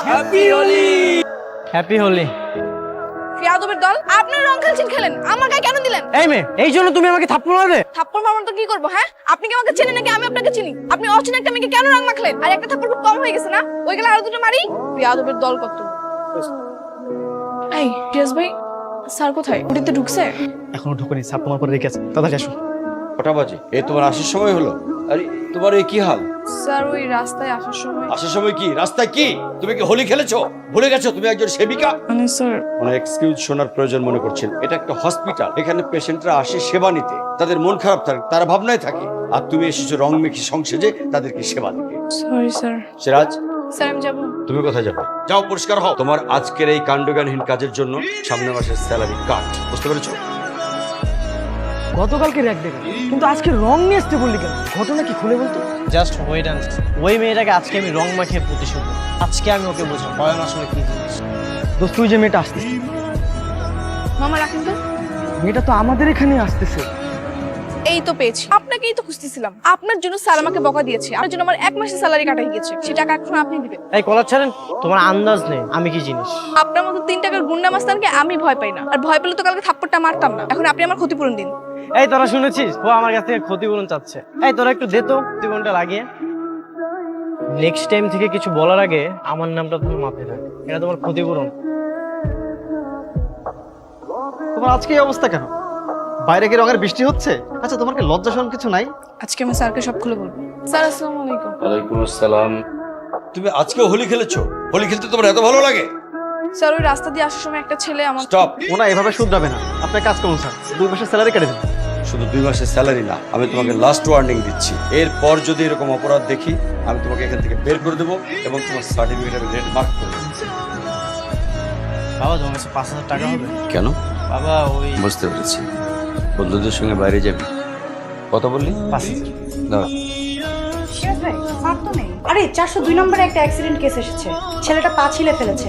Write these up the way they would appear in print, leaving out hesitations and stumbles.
Happy Holi. Happy Holi. ফিয়াদবের দল, আপনার রং খেলছেন, খেলেন, আমার গায়ে কেন দিলেন? এই মেয়ে, এই জন্য তুমি আমাকে থাপ্পড় মারবে? থাপ্পড় মারবেন তো কি করবো? হ্যাঁ, আপনি কি আমাকে চেনেন নাকি আমি আপনাকে চিনি? আপনি অচেনা একটা মেয়েকে কেন রং মাখলেন? আর একটা থাপ্পড় খুব কম হয়ে গেছে না? ওই গেলে আরো দুটো মারি। ফিয়াদবের দল কত। এই পিয়াস ভাই, স্যার কোথায়? উড়িতে ঢুকছে? এখনো ঢুকুনি, সাপ তোমার পরে রেখে আছে। তাড়াতাড়ি আসো। কটা বাজে? এই তোমার আসার সময় হলো? আরে তোমার এই কি হাল? স্যার ওই রাস্তায় আসার সময় আসার সময় কি রাস্তায় কি? তুমি কি হোলি খেলেছো? ভুলে গেছো তুমি একজন সেবিকা? মানে স্যার কোনো এক্সকিউজ শোনার প্রয়োজন মনে করছেন? এটা একটা হসপিটাল, এখানে পেশেন্টরা আসে সেবা নিতে। তাদের মন খারাপ থাকে, তারা ভাবনায় থাকে, আর তুমি এসেছো রং মেখে সংসেজে তাদেরকে সেবা দিতে। Sorry sir. সিরাজ, স্যার আমি যাবো। তুমি কোথায় যাবে? যাও, পরিষ্কার হও। তোমার আজকের এই কাণ্ডজ্ঞানহীন কাজের জন্য সামনের মাসের স্যালারি কাট। বুঝতে পেরেছো? গতকালকে র্যাক দেখা, কিন্তু আজকে রং নিয়ে আসতে বললি কেন? ঘটনা কি খুলে বলতো? জাস্ট ওয়েট অ্যান্ড ওই মেয়েটাকে আজকে আমি রং মাখিয়ে প্রতিশোধ নেব। আজকে আমি ওকে বোঝাবো পয়ন আসলে কি জিনিস। দোস্ত, তুই যে মেয়েটা আসতেছে, মামা রাখেন তো। মেয়েটা তো আমাদের এখানে আসতেছে। এই তো পেয়েছি, আপনাকেই তো খুঁজতেছিলাম। আপনার জন্য স্যার আমাকে বকা দিয়েছে, আপনার জন্য আমার 1 মাসের স্যালারি কাটাই গেছে। সে টাকা এখন আপনি দিবেন। এই কলার ছাড়েন, তোমার আন্দাজ নেই আমি কি জিনিস। আপনার মতো 3 টাকার গুন্ডা মাস্তানকে আমি ভয় পাই না, আর ভয় পেলে তো কালকে থাপ্পড়টা মারতাম না। এখন আপনি আমার ক্ষতিপূরণ দিন। এই তোরা শুনেছিস, ও আমার কাছ থেকে ক্ষতিপূরণ চাচ্ছে। এই তোরা একটু দে তো ক্ষতিপূরণটা লাগিয়ে। নেক্সট টাইম থেকে কিছু বলার আগে আমার নামটা তুমি মাথায় রাখ। এটা তোমার ক্ষতিপূরণ। তোমার আজকে এই অবস্থা কেন? বাইরে কি রঙের বৃষ্টি হচ্ছে? আচ্ছা, তোমার কি লজ্জা শরম কিছু নাই? আজকে আমি স্যারকে সব খুলে বলবো। স্যার আসসালামু আলাইকুম। ওয়ালাইকুম আসসালাম। তুমি আজকে হোলি খেলেছো? হোলি খেলতে তোমার এত ভালো লাগে? স্যার ওই রাস্তা দিয়ে আসার সময় একটা ছেলে আমার স্টপ। ওনা এভাবে শুধরাবে না। আপনার কাজ করুন স্যার, 2 মাসের স্যালারি কেটে দিন। শুধু 2 মাসের স্যালারি না, আমি তোমাকে লাস্ট ওয়ার্নিং দিচ্ছি। এরপর যদি এরকম অপরাধ দেখি, আমি তোমাকে এখান থেকে বের করে দেবো এবং তোমার সার্টিফিকেট আমি রেড মার্ক করে দেবো। বাবা, তোমার কাছে 5,000 টাকা হবে? কেন? বাবা ওই বুঝতে পেরেছি, বন্ধুদের সঙ্গে বাইরে যাবি। কত বললি? 5,000। দাও। আরে 402 নম্বরে একটা অ্যাক্সিডেন্ট কেস এসেছে। ছেলেটা পা ছিলে ফেলেছে।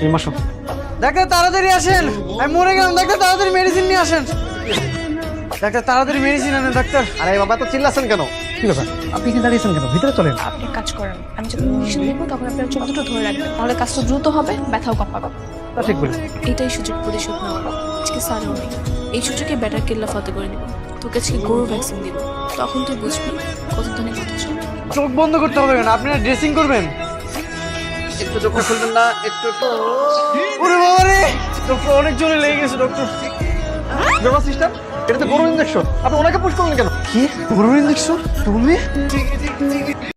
এই মাসো। ডাক্তার তাড়াতাড়ি আসেন, আমি মরে গেলাম। ডাক্তার তাড়াতাড়ি মেডিসিন নিয়ে আসেন। ডাক্তার তাড়াতাড়ি মেডিসিন আনেন ডাক্তার। আরে বাবা, তো চিল্লাছেন কেন? কি ব্যাপার? আপনি এখানে দাঁড়িয়েছেন কেন? ভিতরে চলেন। আপনি এক কাজ করেন, আমি যখন ইঞ্জেকশন দেবো তখন আপনার চোখ দুটো ধরে রাখবেন, তাহলে কাজটা দ্রুত হবে, ব্যথাও কম পাবেন। তা ঠিক বলেছেন। এটাই সুযোগ প্রতিশোধ নেওয়ার। আজকে স্যারও নেই, এই সুযোগে ব্যাটার কেল্লা ফতে করে নেব। তোকে আজকে গরু ভ্যাকসিন দিব, তখন তুই বুঝবি কত ধনে কত চল। চোখ বন্ধ করতে হবে কেন? আপনারা ড্রেসিং করবেন। একটু চোখটা খুলবেন না? একটু ওরে বাবা রে, ডক্টর অনেক জোরে লেগে গেছে ডক্টর। ব্যাপার সিস্টেম, এটা তো গরুর ইঞ্জেকশন। আপনি ওনাকে পুশ করলেন কেন? কি গরুর ইঞ্জেকশন? তুমি?